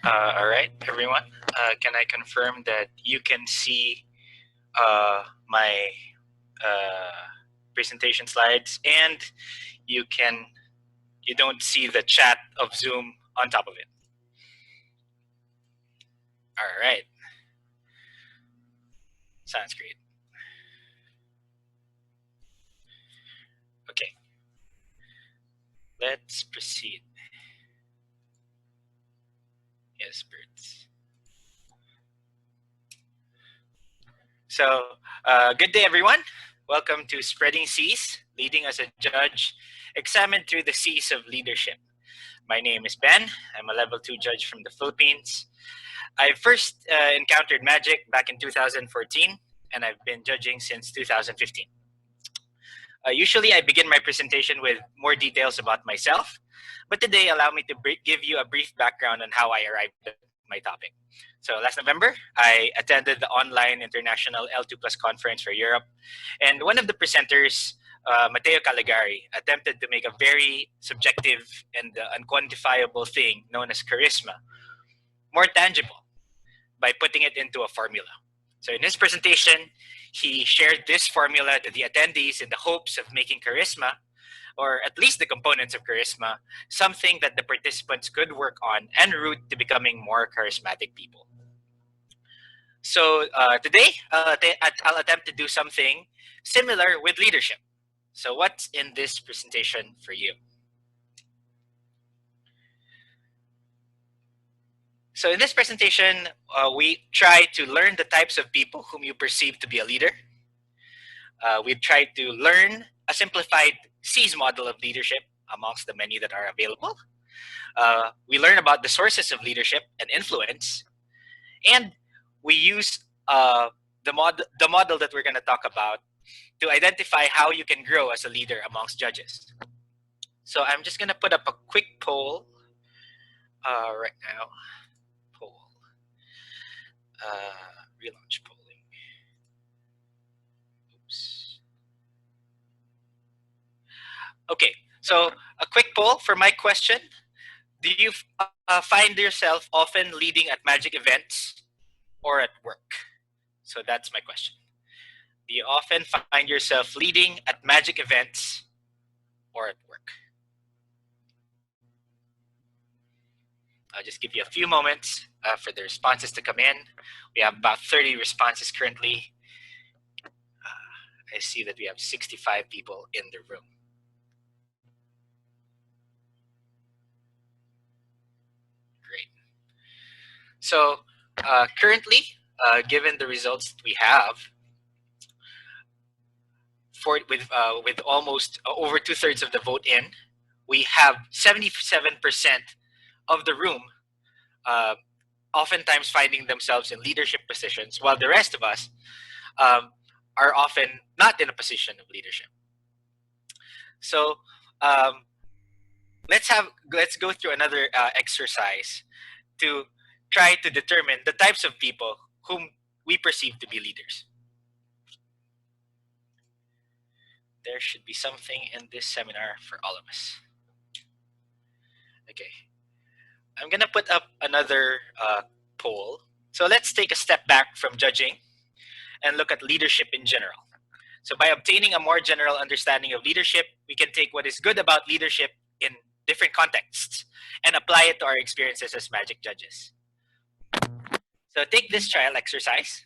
All right, everyone. Can I confirm that you can see my presentation slides and you can you don't see the chat of Zoom on top of it? All right, sounds great. Okay, let's proceed. Yes, birds. So, good day, everyone. Welcome to Spreading Seas, Leading as a Judge, examined through the seas of leadership. My name is Ben. I'm a level 2 judge from the Philippines. I first encountered magic back in 2014, and I've been judging since 2015. Usually, I begin my presentation with more details about myself, but today, allow me to give you a brief background on how I arrived at my topic. So, last November, I attended the online international L2 Plus conference for Europe, and one of the presenters, Matteo Caligari, attempted to make a very subjective and unquantifiable thing known as charisma more tangible by putting it into a formula. So in his presentation, he shared this formula to the attendees in the hopes of making charisma, or at least the components of charisma, something that the participants could work on en route to becoming more charismatic people. So today, I'll attempt to do something similar with leadership. So what's in this presentation for you? So in this presentation, we try to learn the types of people whom you perceive to be a leader. We try to learn a simplified SEAS model of leadership amongst the many that are available. We learn about the sources of leadership and influence. And we use the model that we're going to talk about to identify how you can grow as a leader amongst judges. So I'm just going to put up a quick poll right now. Poll. Relaunch polling. Oops. Okay, so a quick poll for my question. Do you find yourself often leading at magic events or at work? So that's my question. Do you often find yourself leading at magic events or at work? I'll just give you a few moments for the responses to come in. We have about 30 responses currently. I see that we have 65 people in the room. Great. So currently, given the results that we have, with almost over 2/3 of the vote in, we have 77% of the room oftentimes finding themselves in leadership positions, while the rest of us are often not in a position of leadership. So let's go through another exercise to try to determine the types of people whom we perceive to be leaders. There should be something in this seminar for all of us. Okay, I'm gonna put up another poll. So let's take a step back from judging and look at leadership in general. So by obtaining a more general understanding of leadership, we can take what is good about leadership in different contexts and apply it to our experiences as magic judges. So take this trial exercise.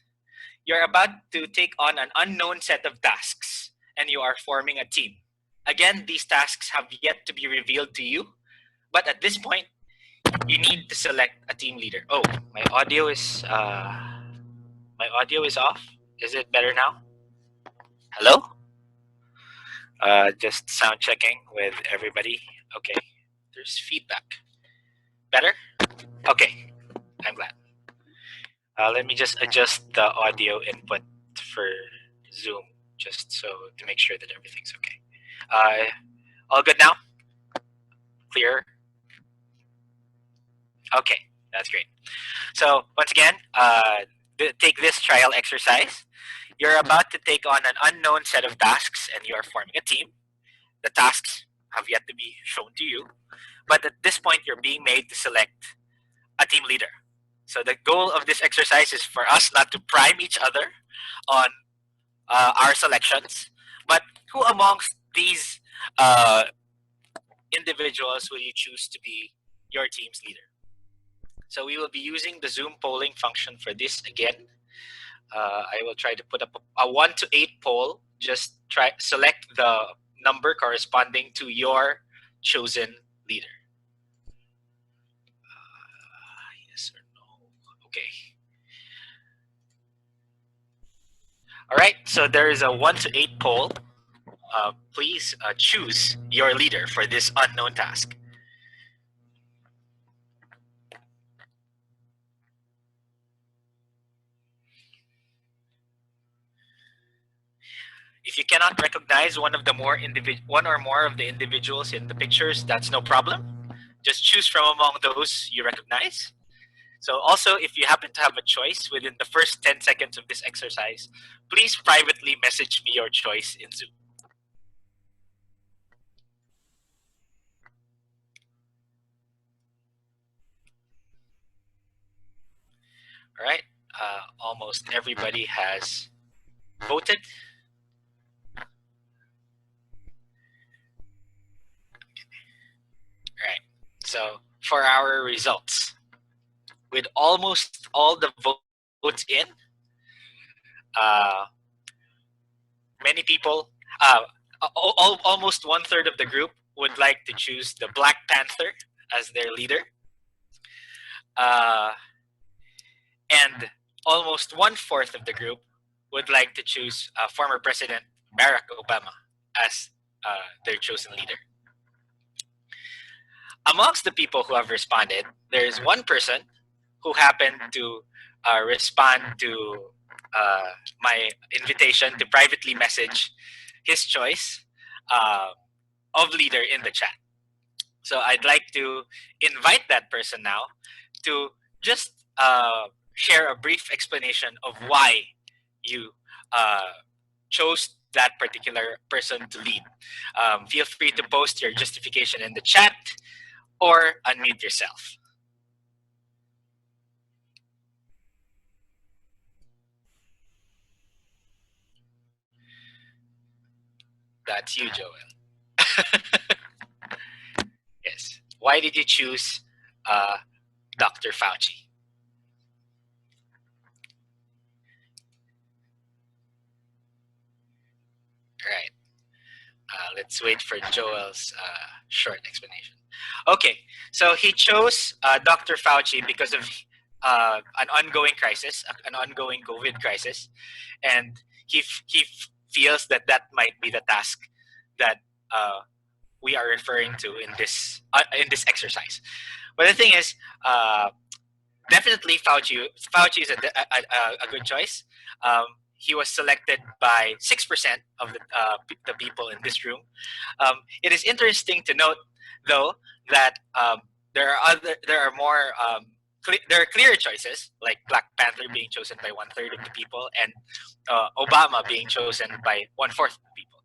You're about to take on an unknown set of tasks and you are forming a team. Again, these tasks have yet to be revealed to you, but at this point, you need to select a team leader. Oh, my audio is off. Is it better now? Hello? Just sound checking with everybody. Okay, there's feedback. Better? Okay, I'm glad. Let me just adjust the audio input for Zoom just so to make sure that everything's okay. All good now? Clear? Okay, that's great. So once again, take this trial exercise. You're about to take on an unknown set of tasks and you are forming a team. The tasks have yet to be shown to you, but at this point, you're being made to select a team leader. So the goal of this exercise is for us not to prime each other on our selections, but who amongst these uh, individuals will you choose to be your team's leader? So we will be using the Zoom polling function for this again. I will try to put up a 1 to 8 poll. Just try select the number corresponding to your chosen leader. Yes or no? Okay. All right. So there is a 1 to 8 poll. Please choose your leader for this unknown task. If you cannot recognize one or more of the individuals in the pictures, that's no problem. Just choose from among those you recognize. So also, if you happen to have a choice within the first 10 seconds of this exercise, please privately message me your choice in Zoom. All right. Almost everybody has voted. All right. So for our results, with almost all the votes in, uh, many people, almost 1/3 of the group would like to choose the Black Panther as their leader. Uh, and almost 1/4 of the group would like to choose former President Barack Obama as their chosen leader. Amongst the people who have responded, there is one person who happened to respond to my invitation to privately message his choice of leader in the chat. So I'd like to invite that person now to just share a brief explanation of why you chose that particular person to lead. Feel free to post your justification in the chat or unmute yourself. That's you, Joel. Yes. Why did you choose Dr. Fauci? All right. Let's wait for Joel's short explanation. Okay, so he chose Dr. Fauci because of an ongoing crisis, an ongoing COVID crisis, and he feels that that might be the task that we are referring to in this exercise. But the thing is, definitely Fauci is a good choice. He was selected by 6% of the people in this room. It is interesting to note, though, that there are more there are clearer choices, like Black Panther being chosen by 1/3 of the people, and Obama being chosen by 1/4 of the people.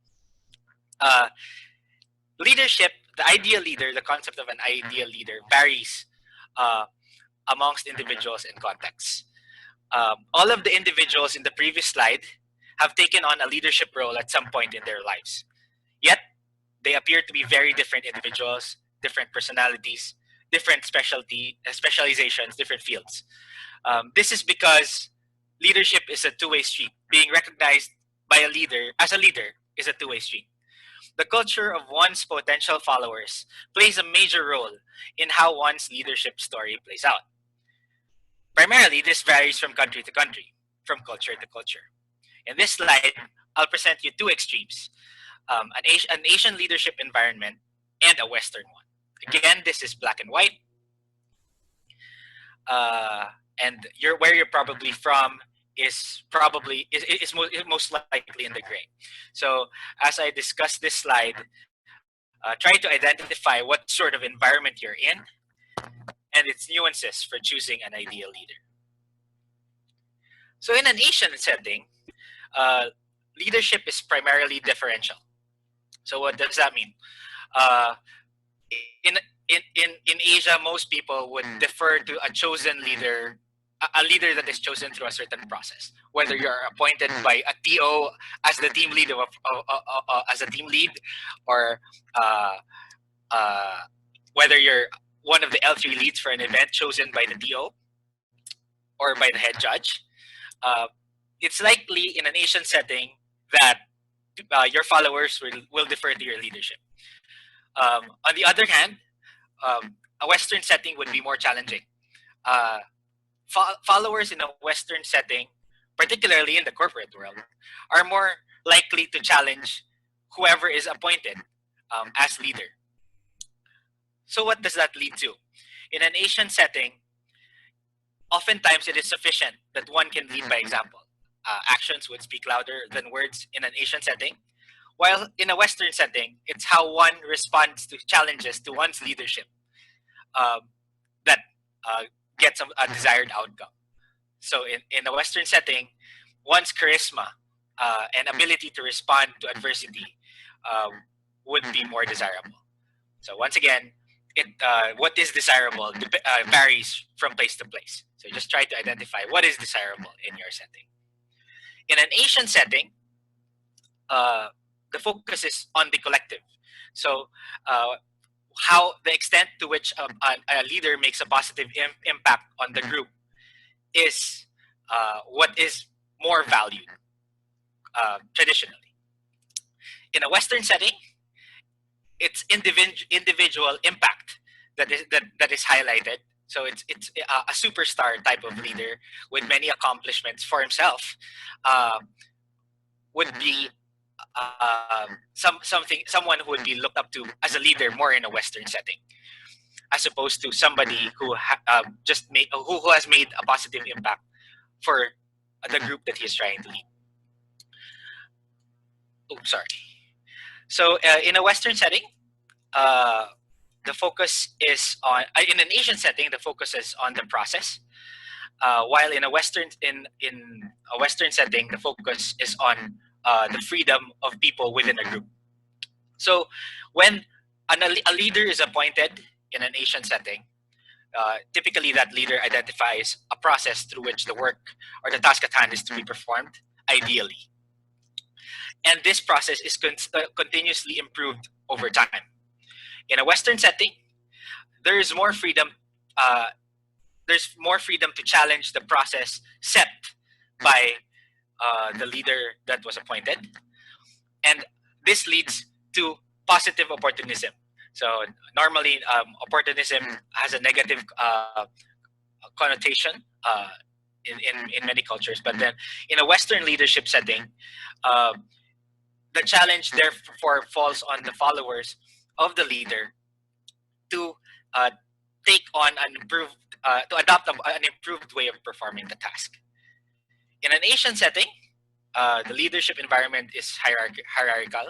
Leadership, the ideal leader, the concept of an ideal leader varies amongst individuals and contexts. All of the individuals in the previous slide have taken on a leadership role at some point in their lives. Yet, they appear to be very different individuals, different personalities, different specializations, different fields. This is because leadership is a two-way street. Being recognized by a leader as a leader is a two-way street. The culture of one's potential followers plays a major role in how one's leadership story plays out. Primarily, this varies from country to country, from culture to culture. In this slide, I'll present you two extremes, an Asian leadership environment and a Western one. Again, this is black and white. And where you're probably from is most likely in the gray. So as I discuss this slide, try to identify what sort of environment you're in and its nuances for choosing an ideal leader. So in an Asian setting, leadership is primarily differential. So what does that mean? In Asia, most people would defer to a chosen leader, a leader that is chosen through a certain process. Whether you're appointed by a TO as the team lead as a team lead, or uh, uh, whether you're one of the L3 leads for an event chosen by the TO or by the head judge, uh, it's likely in an Asian setting that your followers will defer to your leadership. On the other hand, a Western setting would be more challenging. Uh, Followers in a Western setting, particularly in the corporate world, are more likely to challenge whoever is appointed as leader. So what does that lead to? In an Asian setting, oftentimes it is sufficient that one can lead by example. Actions would speak louder than words in an Asian setting, while in a Western setting, it's how one responds to challenges to one's leadership that gets a desired outcome. So in a Western setting, one's charisma and ability to respond to adversity would be more desirable. So once again, what is desirable varies from place to place. So just try to identify what is desirable in your setting. In an Asian setting, the focus is on the collective. So how the extent to which a leader makes a positive impact on the group is what is more valued traditionally. In a Western setting, it's individual impact that is highlighted. So it's a superstar type of leader with many accomplishments for himself would be someone who would be looked up to as a leader more in a Western setting, as opposed to somebody who who has made a positive impact for the group that he's trying to lead. Oh, sorry. So in a Western setting, the focus is on. In an Asian setting, the focus is on the process, while in a Western setting, the focus is on the freedom of people within a group. So when a leader is appointed in an Asian setting, typically that leader identifies a process through which the work or the task at hand is to be performed ideally. And this process is continuously improved over time. In a Western setting, there is more freedom. There's more freedom to challenge the process set by the leader that was appointed, and this leads to positive opportunism. So normally, opportunism has a negative connotation in many cultures, but then in a Western leadership setting, the challenge therefore falls on the followers of the leader to take on to adopt an improved way of performing the task. In an Asian setting, the leadership environment is hierarchical.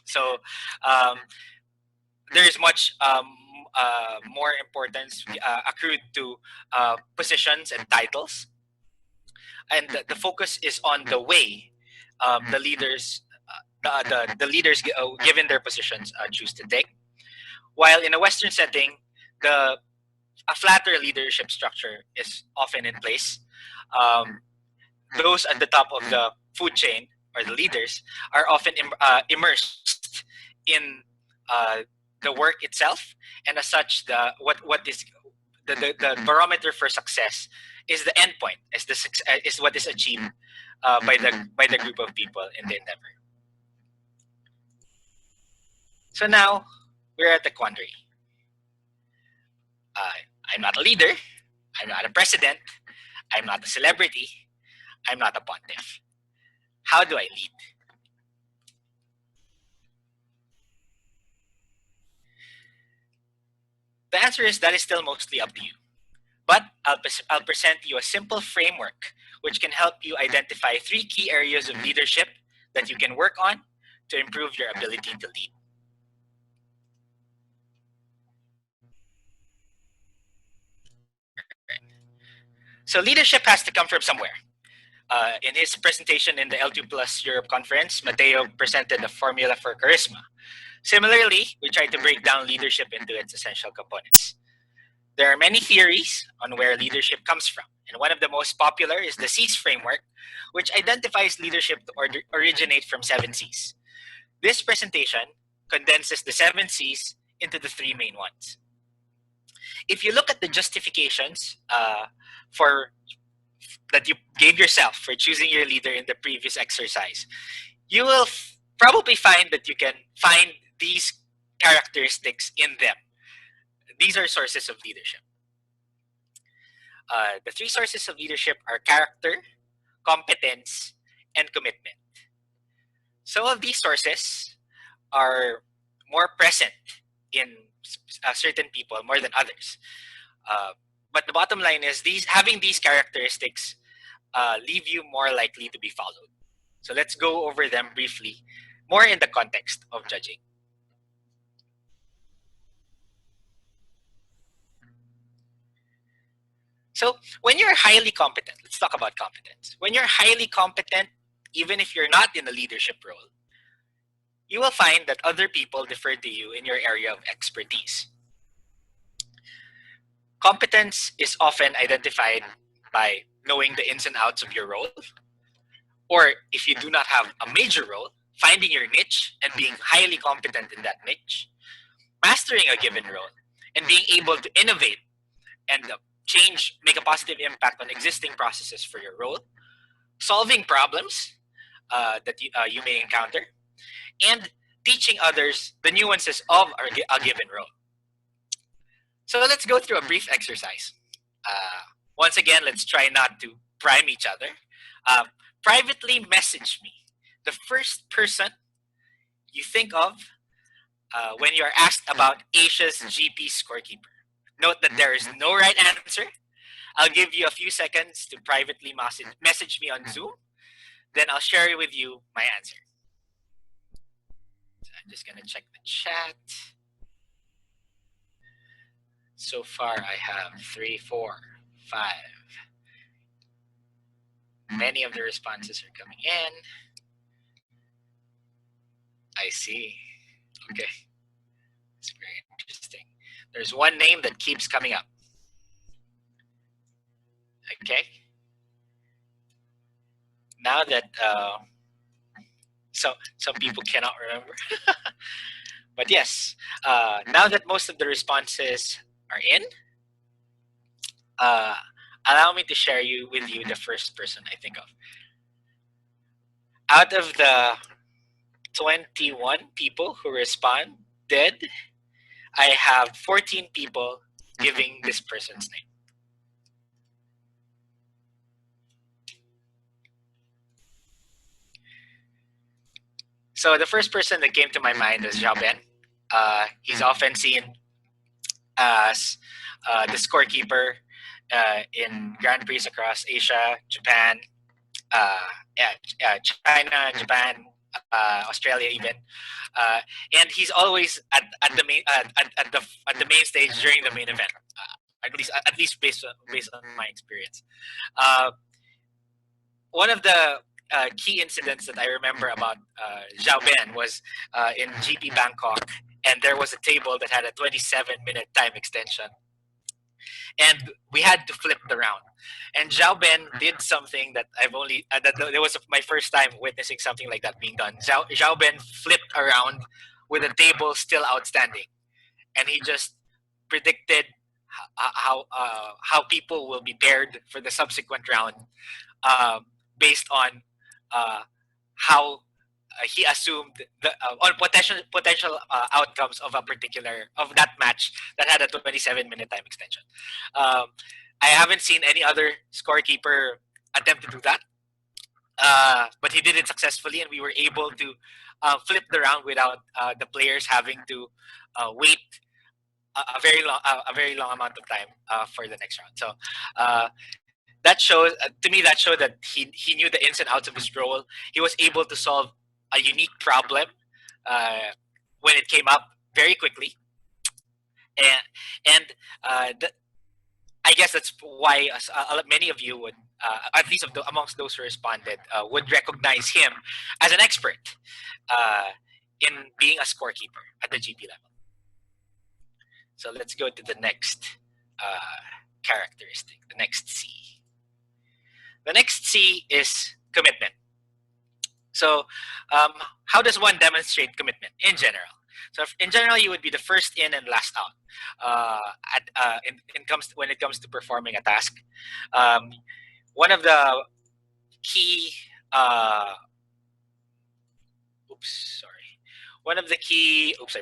So there is much more importance accrued to positions and titles, and the focus is on the way the leaders given their positions choose to take. While in a Western setting, a flatter leadership structure is often in place. Those at the top of the food chain, or the leaders, are often immersed in the work itself, and as such, what is the barometer for success is the endpoint, is what is achieved by the group of people in the endeavor. So now we're at the quandary. I'm not a leader. I'm not a president. I'm not a celebrity. I'm not a pontiff. How do I lead? The answer is that is still mostly up to you. But I'll present you a simple framework which can help you identify 3 key areas of leadership that you can work on to improve your ability to lead. So leadership has to come from somewhere. In his presentation in the L2 Plus Europe conference, Mateo presented a formula for charisma. Similarly, we try to break down leadership into its essential components. There are many theories on where leadership comes from, and one of the most popular is the C's framework, which identifies leadership to originate from 7 C's. This presentation condenses the 7 C's into the three main ones. If you look at the justifications for that you gave yourself for choosing your leader in the previous exercise, you will probably find that you can find these characteristics in them. These are sources of leadership. The three sources of leadership are character, competence, and commitment. Some of these sources are more present in certain people more than others. But the bottom line is having these characteristics leave you more likely to be followed. So let's go over them briefly, more in the context of judging. So when you're highly competent, let's talk about competence. When you're highly competent, even if you're not in a leadership role, you will find that other people defer to you in your area of expertise. Competence is often identified by knowing the ins and outs of your role, or if you do not have a major role, finding your niche and being highly competent in that niche, mastering a given role, and being able to innovate and make a positive impact on existing processes for your role, solving problems that you may encounter, and teaching others the nuances of a given role. So let's go through a brief exercise. Once again, let's try not to prime each other. Privately message me the first person you think of when you're asked about Asia's GP scorekeeper. Note that there is no right answer. I'll give you a few seconds to privately message me on Zoom. Then I'll share with you my answer. So I'm just going to check the chat. So far, I have 3, 4, 5. Many of the responses are coming in. I see. Okay. It's very interesting. There's one name that keeps coming up. Okay. Now that some people cannot remember. But yes, now that most of the responses are in, allow me to share with you the first person I think of. Out of the 21 people who responded, I have 14 people giving this person's name. So the first person that came to my mind was Zhao Ben. He's often seen as the scorekeeper in Grand Prix across Asia, Japan, China, Japan, Australia, even, and he's always at the main stage during the main event. At least based on my experience. One of the key incidents that I remember about Zhao Ben was in GP Bangkok, and there was a table that had a 27-minute time extension, and we had to flip the round. And Zhao Ben did something that that was my first time witnessing something like that being done. Zhao Ben flipped around with a table still outstanding, and he just predicted how people will be paired for the subsequent round based on how he assumed on potential outcomes of that match that had a 27-minute time extension. I haven't seen any other scorekeeper attempt to do that, but he did it successfully, and we were able to flip the round without the players having to wait a very long amount of time for the next round. So that shows to me that showed that he knew the ins and outs of his role. He was able to solve a unique problem when it came up very quickly, and I guess that's why many of you would, at least amongst those who responded, would recognize him as an expert in being a scorekeeper at the GP level. So let's go to the next characteristic, the next C. The next C is commitment. So how does one demonstrate commitment in general? So in general, you would be the first in and last out when it comes to performing a task. One of the key I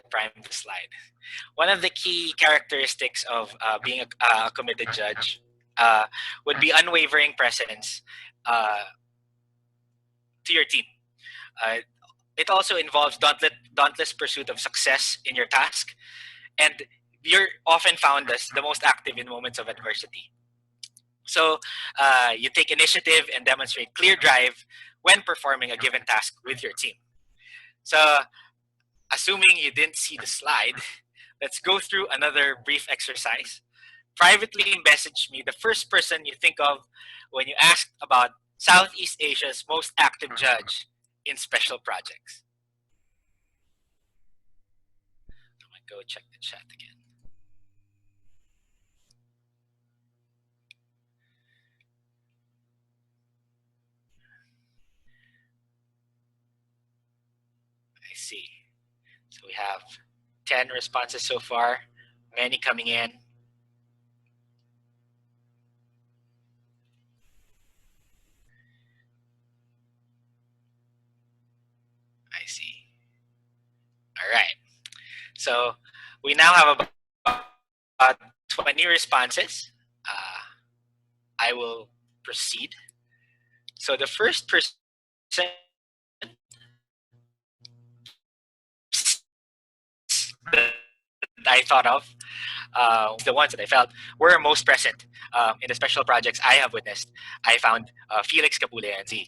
primed the slide. One of the key characteristics of being a committed judge would be unwavering presence to your team. It also involves dauntless pursuit of success in your task, and you're often found as the most active in moments of adversity. So you take initiative and demonstrate clear drive when performing a given task with your team. So assuming you didn't see the slide, let's go through another brief exercise. Privately message me the first person you think of when you ask about Southeast Asia's most active judge in special projects. I'm going to go check the chat again. I see. So we have 10 responses so far, many coming in. I see. All right. So we now have about 20 responses. I will proceed. So the first person that I thought of, the ones that I felt were most present in the special projects I have witnessed. I found Felix Capule and Z.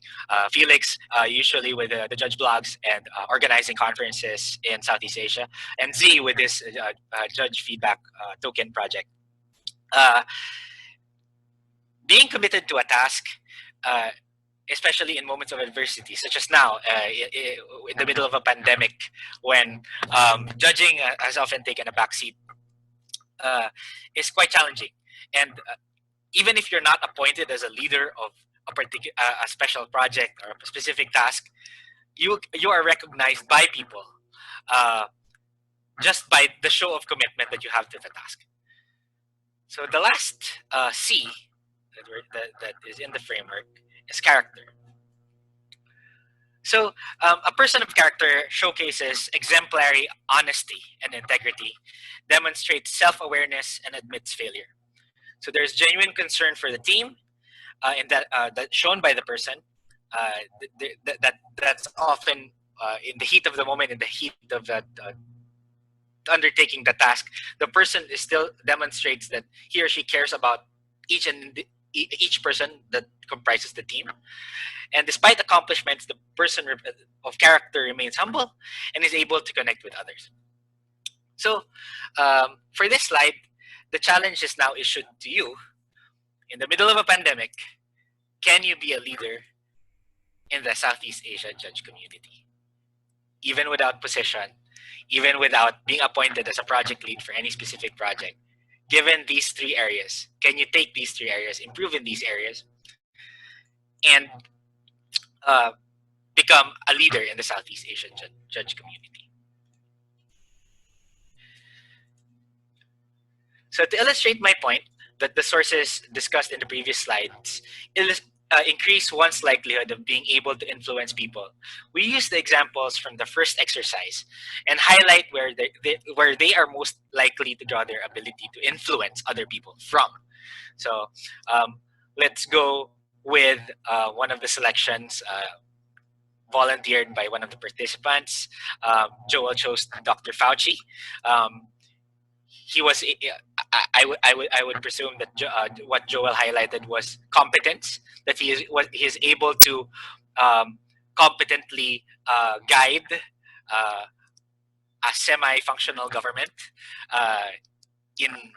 Felix usually with the judge blogs and organizing conferences in Southeast Asia, and Z with this judge feedback token project. Being committed to a task, especially in moments of adversity, such as now, in the middle of a pandemic, when judging has often taken a backseat, is quite challenging. And even if you're not appointed as a leader of a special project or a specific task, you are recognized by people just by the show of commitment that you have to the task. So the last C that is in the framework is character. So a person of character showcases exemplary honesty and integrity, demonstrates self-awareness, and admits failure. So there's genuine concern for the team, and that's shown by the person. That's often in the heat of the moment, in the heat of that undertaking the task, the person still demonstrates that he or she cares about each person that comprises the team. And despite accomplishments, the person of character remains humble and is able to connect with others. So for this slide, the challenge is now issued to you. In the middle of a pandemic, can you be a leader in the Southeast Asia judge community? Even without position, even without being appointed as a project lead for any specific project, given these three areas, can you take these three areas, improve in these areas, and become a leader in the Southeast Asian judge community? So to illustrate my point that the sources discussed in the previous slides increase one's likelihood of being able to influence people, we use the examples from the first exercise and highlight where they are most likely to draw their ability to influence other people from. So let's go with one of the selections volunteered by one of the participants. Joel chose Dr. Fauci. He was. I would presume that what Joel highlighted was competence. That he is able to competently guide a semi-functional government in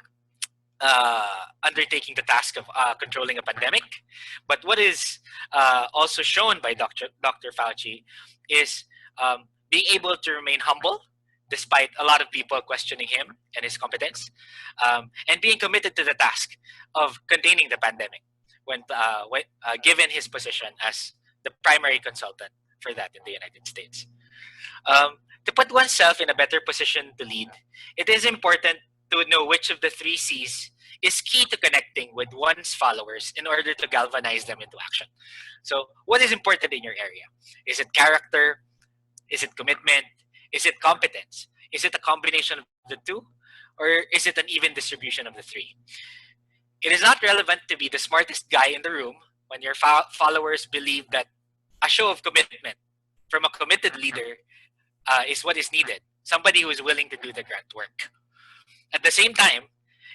undertaking the task of controlling a pandemic. But what is also shown by Dr. Fauci is being able to remain humble despite a lot of people questioning him and his competence, and being committed to the task of containing the pandemic when given his position as the primary consultant for that in the United States. To put oneself in a better position to lead, it is important to know which of the three C's is key to connecting with one's followers in order to galvanize them into action. So, what is important in your area? Is it character? Is it commitment? Is it competence? Is it a combination of the two? Or is it an even distribution of the three? It is not relevant to be the smartest guy in the room when your followers believe that a show of commitment from a committed leader is what is needed. Somebody who is willing to do the grunt work. At the same time,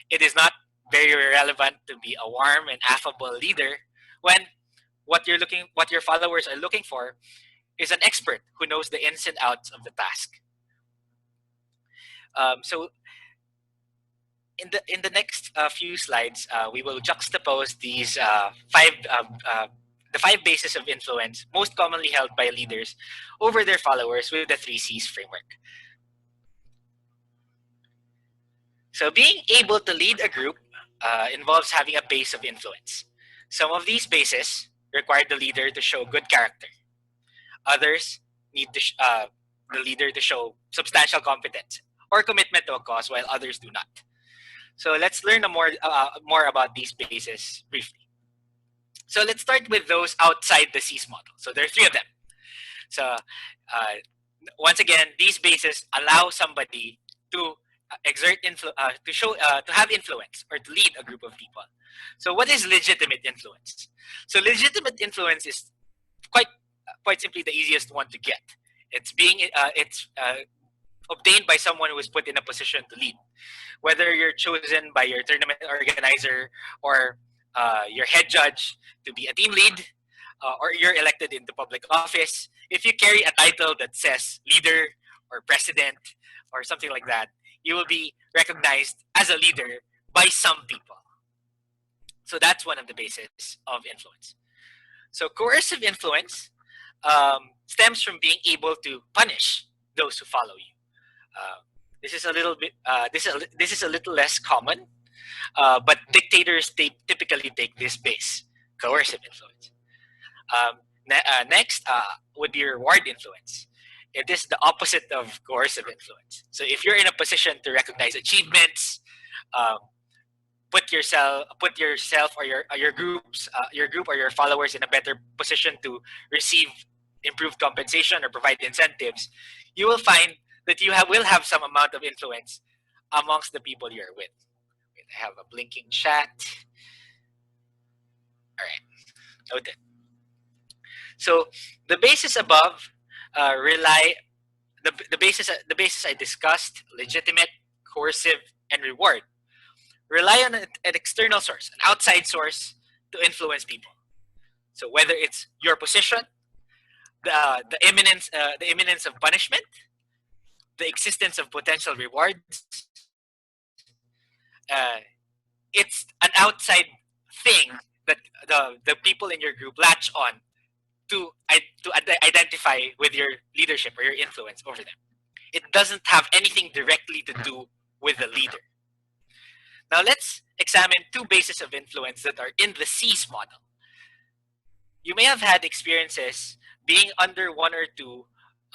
it is not very relevant to be a warm and affable leader when what your followers are looking for is an expert who knows the ins and outs of the task. So in the next few slides, we will juxtapose these the five bases of influence most commonly held by leaders over their followers with the three C's framework. So being able to lead a group involves having a base of influence. Some of these bases require the leader to show good character. Others need the leader to show substantial competence or commitment to a cause, while others do not. So let's learn more about these bases briefly. So let's start with those outside the C's model. So there are three of them. So once again, these bases allow somebody to exert to have influence or to lead a group of people. So what is legitimate influence? So legitimate influence is quite simply the easiest one to get. It's obtained by someone who is put in a position to lead, whether you're chosen by your tournament organizer or your head judge to be a team lead, or you're elected into public office. If you carry a title that says leader or president or something like that, you will be recognized as a leader by some people. So that's one of the bases of influence. So coercive influence stems from being able to punish those who follow you. This is a little bit. This is a little less common, but dictators typically take this base, coercive influence. Next would be reward influence. It is the opposite of coercive influence. So if you're in a position to recognize achievements, put yourself or your group or your followers in a better position to receive improved compensation or provide incentives, you will find that you will have some amount of influence amongst the people you're with. Wait, I have a blinking chat. All right, noted. So the bases above the bases I discussed, legitimate, coercive, and reward, rely on an external source, an outside source, to influence people. So whether it's your position, the imminence of punishment, the existence of potential rewards, it's an outside thing that the people in your group latch on to identify with your leadership or your influence over them. It doesn't have anything directly to do with the leader. Now let's examine two bases of influence that are in the C's model. You may have had experiences being under one or two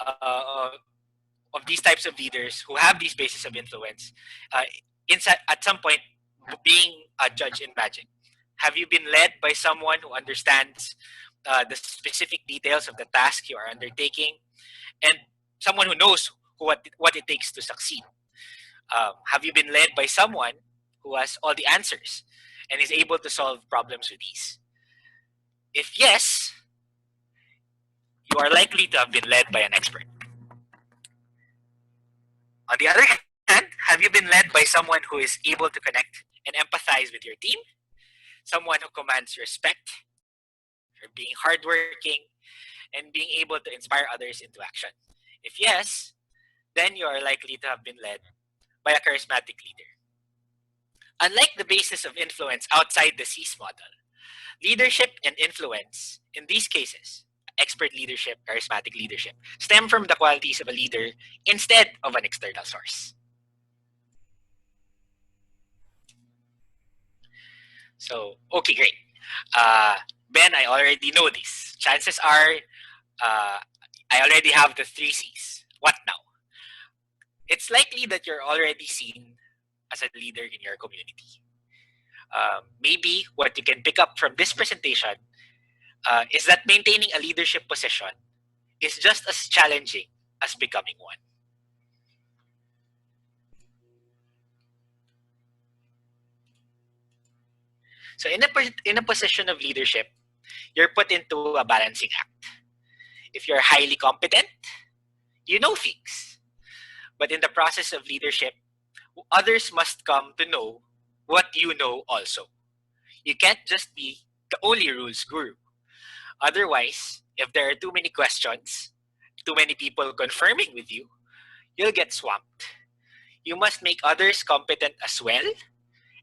of these types of leaders who have these bases of influence at some point being a judge in magic. Have you been led by someone who understands the specific details of the task you are undertaking and someone who knows what it takes to succeed? Have you been led by someone who has all the answers and is able to solve problems with ease? If yes, you are likely to have been led by an expert. On the other hand, have you been led by someone who is able to connect and empathize with your team? Someone who commands respect for being hardworking and being able to inspire others into action? If yes, then you are likely to have been led by a charismatic leader. Unlike the basis of influence outside the C's model, leadership and influence in these cases, expert leadership, charismatic leadership, stem from the qualities of a leader instead of an external source. So, okay, great. Uh, Ben, I already know this. Chances are uh, I already have the three C's. What now? It's likely that you're already seen as a leader in your community. Maybe what you can pick up from this presentation is that maintaining a leadership position is just as challenging as becoming one. So in a position of leadership, you're put into a balancing act. If you're highly competent, you know things. But in the process of leadership, others must come to know what you know also. You can't just be the only rules guru. Otherwise, if there are too many questions, too many people confirming with you, you'll get swamped. You must make others competent as well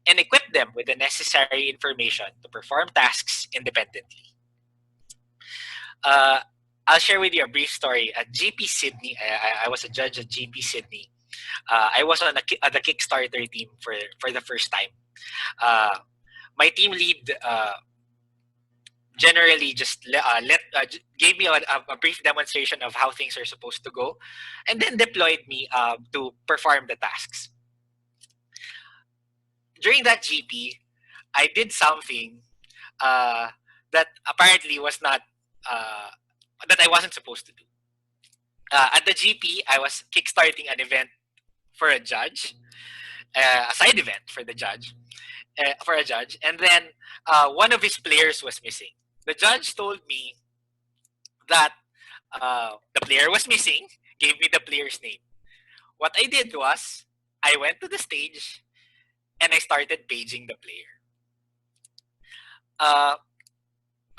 and equip them with the necessary information to perform tasks independently. Uh, I'll share with you a brief story. At GP Sydney, I was a judge at GP Sydney. I was on the Kickstarter team for the first time. My team lead generally just gave me a brief demonstration of how things are supposed to go, and then deployed me to perform the tasks. During that GP, I did something that apparently was not that I wasn't supposed to do. At the GP, I was kickstarting an event for a judge, a side event for the judge, for a judge, and then one of his players was missing. The judge told me that the player was missing, gave me the player's name. What I did was, I went to the stage and I started paging the player.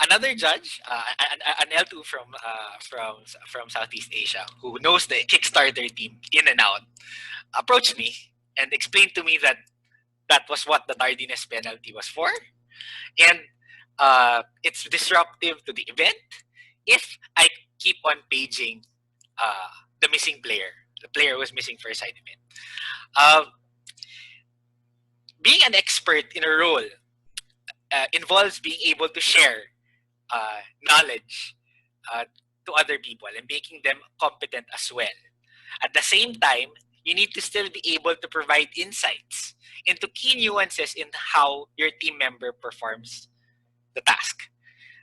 Another judge, an L2 from Southeast Asia, who knows the Kickstarter team in and out, approached me and explained to me that that was what the tardiness penalty was for, and it's disruptive to the event if I keep on paging the missing player. The player was missing for a side event. Being an expert in a role involves being able to share knowledge to other people and making them competent as well. At the same time, you need to still be able to provide insights into key nuances in how your team member performs the task.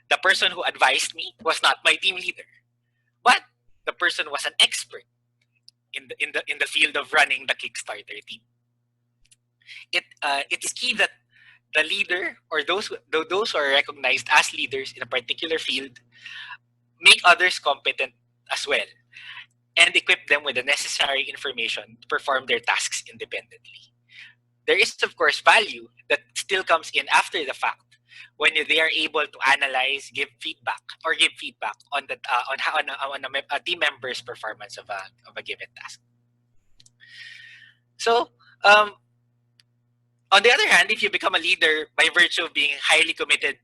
The person who advised me was not my team leader, but the person was an expert in the field of running the Kickstarter team. It's key that the leader or those who are recognized as leaders in a particular field make others competent as well and equip them with the necessary information to perform their tasks independently. There is, of course, value that still comes in after the fact when they are able to analyze, give feedback on the on a team member's performance of a given task. So, on the other hand, if you become a leader by virtue of being highly committed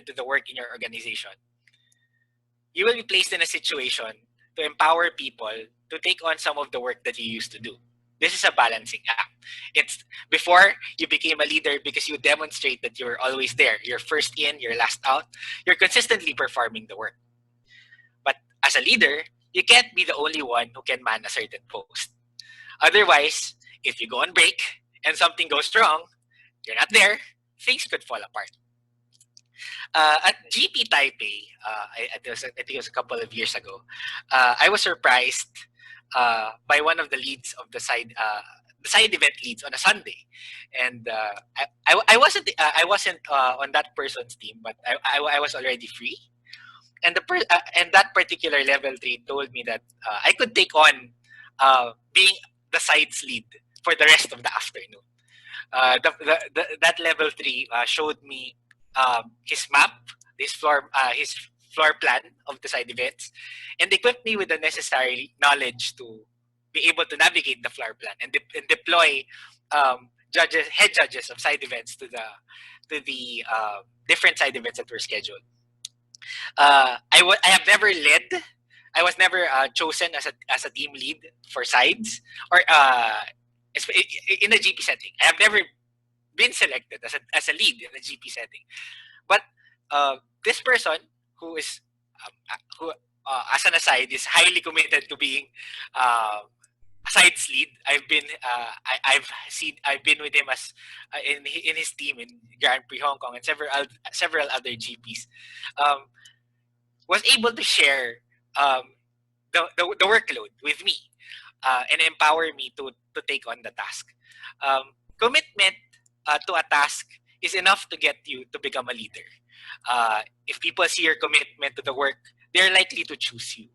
to the work in your organization, you will be placed in a situation to empower people to take on some of the work that you used to do. This is a balancing act. It's before you became a leader because you demonstrate that you're always there. You're first in, you're last out. You're consistently performing the work. But as a leader, you can't be the only one who can man a certain post. Otherwise, if you go on break and something goes wrong, you're not there, things could fall apart. At GP Taipei, I think it was a couple of years ago, I was surprised by one of the leads of the side event leads on a Sunday, and I wasn't on that person's team, but I was already free, and and that particular level 3 told me that I could take on being the side's lead for the rest of the afternoon. That level 3 showed me his map, his floor plan of the side events, and equipped me with the necessary knowledge to be able to navigate the floor plan and deploy head judges of side events to the different side events that were scheduled. I have never led. I was never chosen as a team lead for sides or in a GP setting. I have never been selected as a lead in a GP setting. But this person who is who as an aside is highly committed to being a sides lead. I've been with him as in his team in Grand Prix Hong Kong and several other GPs. Um, was able to share the workload with me and empower me to take on the task. Commitment to a task is enough to get you to become a leader. If people see your commitment to the work, they're likely to choose you.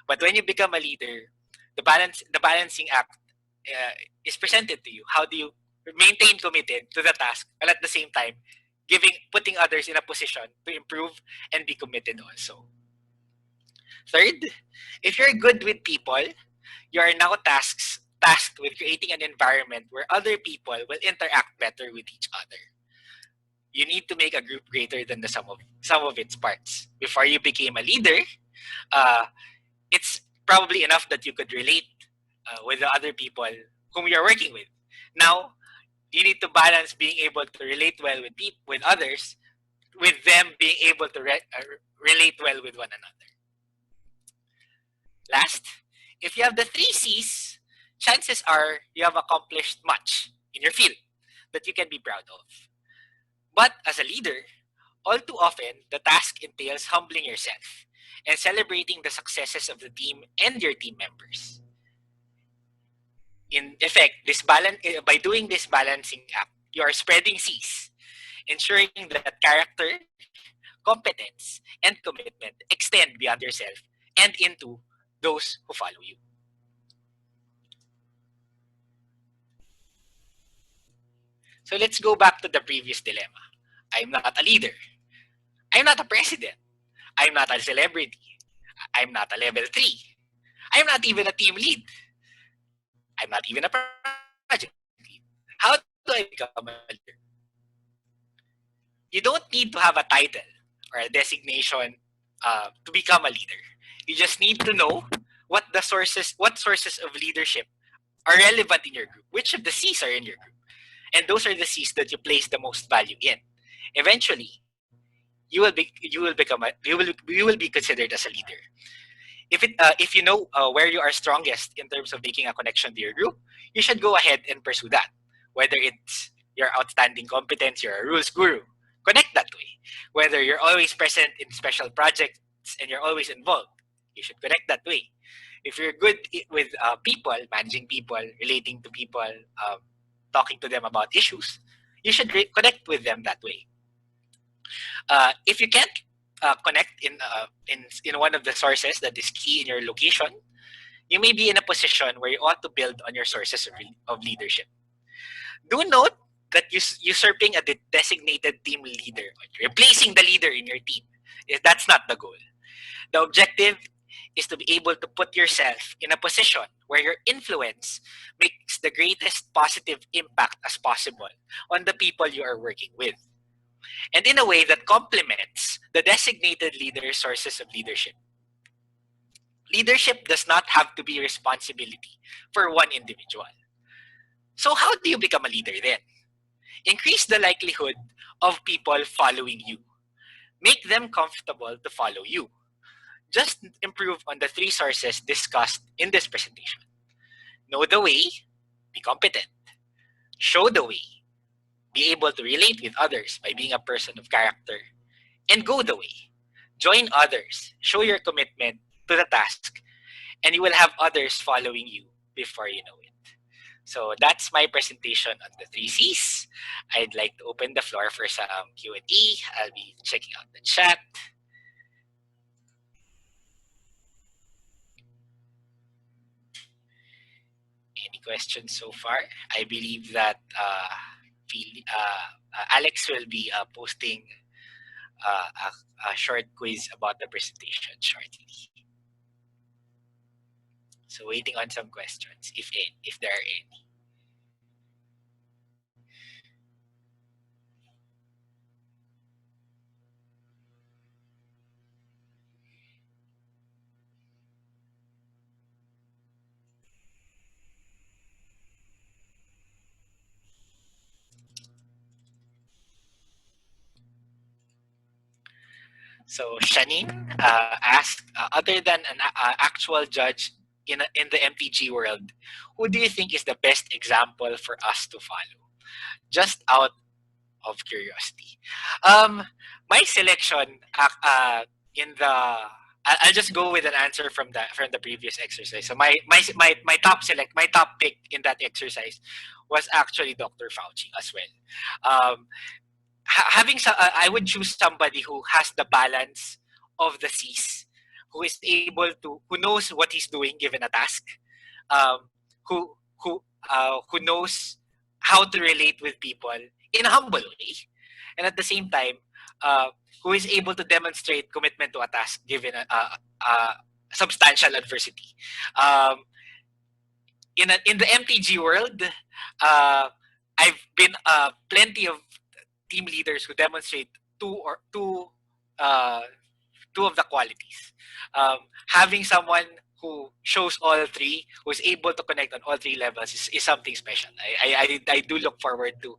But when you become a leader, the balancing act is presented to you. How do you maintain committed to the task, while at the same time putting others in a position to improve and be committed also? Third, if you're good with people, you are now tasked with creating an environment where other people will interact better with each other. You need to make a group greater than the sum of its parts. Before you became a leader, uh, it's probably enough that you could relate with the other people whom you're working with. Now, you need to balance being able to relate well with others, with them being able to relate well with one another. Last, if you have the three C's, chances are you have accomplished much in your field that you can be proud of. But as a leader, all too often, the task entails humbling yourself and celebrating the successes of the team and your team members. In effect, by doing this balancing act, you are spreading C's, ensuring that character, competence, and commitment extend beyond yourself and into those who follow you. So let's go back to the previous dilemma. I'm not a leader. I'm not a president. I'm not a celebrity. I'm not a level 3. I'm not even a team lead. I'm not even a project lead. How do I become a leader? You don't need to have a title or a designation to become a leader. You just need to know what sources of leadership are relevant in your group, which of the C's are in your group. And those are the C's that you place the most value in. Eventually, you will be considered as a leader. If you know where you are strongest in terms of making a connection to your group, you should go ahead and pursue that. Whether it's your outstanding competence, you're a rules guru, connect that way. Whether you're always present in special projects and you're always involved, you should connect that way. If you're good with people, managing people, relating to people, talking to them about issues, you should connect with them that way. If you can't connect in one of the sources that is key in your location, you may be in a position where you ought to build on your sources of leadership. Do note that usurping a designated team leader, replacing the leader in your team, that's not the goal. The objective is to be able to put yourself in a position where your influence makes the greatest positive impact as possible on the people you are working with, and in a way that complements the designated leader's sources of leadership. Leadership does not have to be responsibility for one individual. So how do you become a leader then? Increase the likelihood of people following you. Make them comfortable to follow you. Just improve on the three sources discussed in this presentation. Know the way, be competent. Show the way, be able to relate with others by being a person of character. And go the way. Join others, show your commitment to the task, and you will have others following you before you know it. So that's my presentation on the three C's. I'd like to open the floor for some Q&A. I'll be checking out the chat. Any questions so far? I believe that Alex will be posting a short quiz about the presentation shortly. So waiting on some questions, if there are any. So Shanine asked, other than an actual judge in the MTG world, who do you think is the best example for us to follow? Just out of curiosity. Um, my selection in the I'll just go with an answer from the previous exercise. So my top pick in that exercise was actually Dr. Fauci as well. I would choose somebody who has the balance of the C's, who knows what he's doing given a task, um, who knows how to relate with people in a humble way, and at the same time, uh, who is able to demonstrate commitment to a task given a substantial adversity. Um, in the MTG world, I've been plenty of team leaders who demonstrate two uh, two of the qualities. Having someone who shows all three, who's able to connect on all three levels, is something special. I do look forward to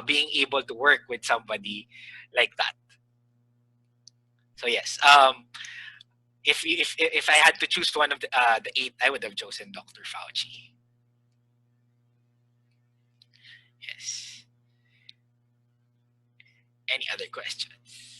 being able to work with somebody like that. So yes, if I had to choose one of the eight, I would have chosen Dr. Fauci. Yes. Any other questions?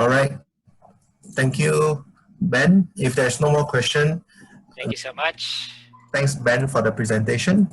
All right. Thank you, Ben. If there's no more question, Thank you so much. thanks, Ben, for the presentation.